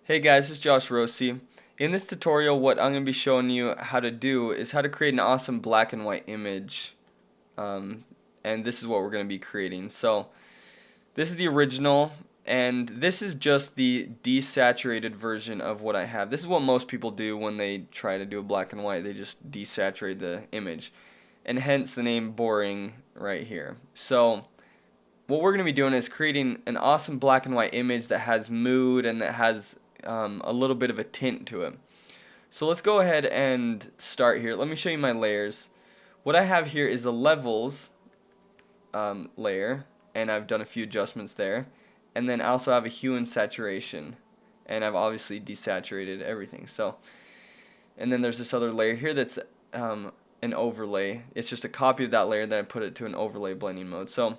Hey guys, this is Josh Rossi. In this tutorial, what I'm going to be showing you how to do is how to create an awesome black and white image. Um, and this is what we're going to be creating. So this is the original, and this is just the desaturated version of what I have. This is what most people do when they try to do a black and white. They just desaturate the image, and hence the name boring right here. So what we're going to be doing is creating an awesome black and white image that has mood and that has a little bit of a tint to it. So let's go ahead and start here. Let me show you my layers. What I have here is a levels layer, and I've done a few adjustments there. And then I also have a hue and saturation, and I've obviously desaturated everything. So, and then there's this other layer here that's an overlay. It's just a copy of that layer, then I put it to an overlay blending mode. So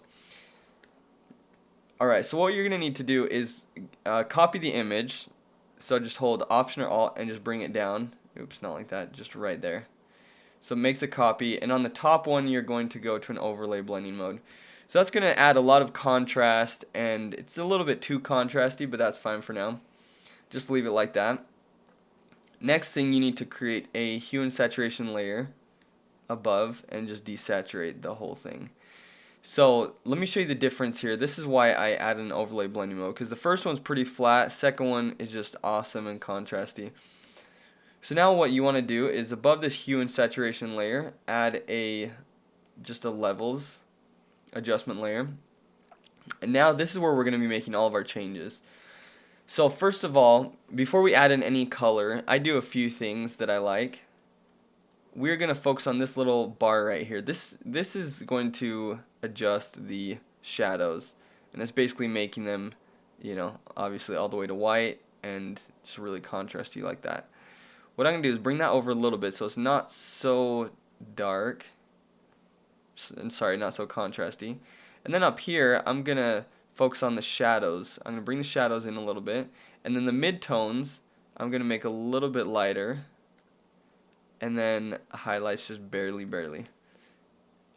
alright, so what you're going to need to do is copy the image. So just hold Option or Alt and just bring it down. Oops, not like that, just right there. So it makes a copy, and on the top one you're going to go to an overlay blending mode. So that's going to add a lot of contrast, and it's a little bit too contrasty, but that's fine for now. Just leave it like that. Next thing, you need to create a hue and saturation layer above and just desaturate the whole thing. So let me show you the difference here. This is why I added an overlay blending mode, because the first one's pretty flat, second one is just awesome and contrasty. So now what you want to do is above this hue and saturation layer, add just a levels adjustment layer. And now this is where we're going to be making all of our changes. So first of all, before we add in any color, I do a few things that I like. We're going to focus on this little bar right here. This is going to adjust the shadows, and it's basically making them, obviously all the way to white and just really contrasty like that. What I'm going to do is bring that over a little bit so it's not so dark, and sorry, not so contrasty. And then up here, I'm going to focus on the shadows. I'm going to bring the shadows in a little bit, and then the midtones, I'm going to make a little bit lighter. And then highlights just barely.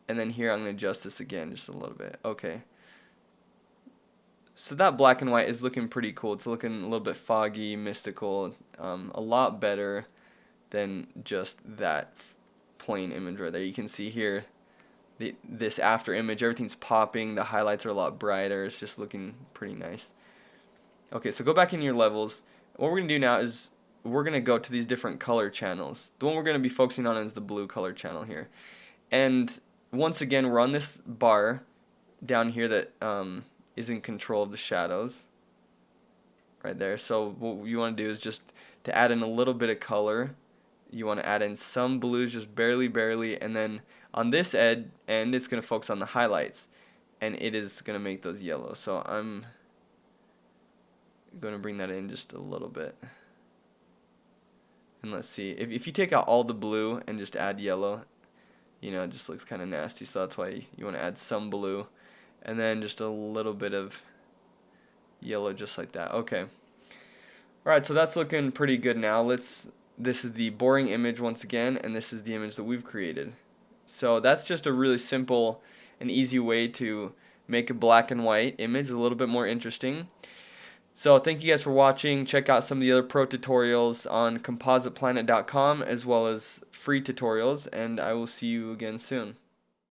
And then here I'm going to adjust this again just a little bit. Okay. So that black and white is looking pretty cool. It's looking a little bit foggy, mystical, a lot better than just that plain image right there. You can see here this after image, everything's popping, the highlights are a lot brighter, it's just looking pretty nice. Okay, so go back in your levels. What we're going to do now is we're going to go to these different color channels. The one we're going to be focusing on is the blue color channel here. And once again, we're on this bar down here that is in control of the shadows. Right there. So what you want to do is just to add in a little bit of color. You want to add in some blues, just barely. And then on this end, it's going to focus on the highlights. And it is going to make those yellow. So I'm going to bring that in just a little bit. And let's see, if you take out all the blue and just add yellow, it just looks kind of nasty. So that's why you want to add some blue and then just a little bit of yellow just like that. Okay. Alright, so that's looking pretty good now. This is the boring image once again, and this is the image that we've created. So that's just a really simple and easy way to make a black and white image a little bit more interesting. So thank you guys for watching. Check out some of the other pro tutorials on compositeplanet.com as well as free tutorials, and I will see you again soon.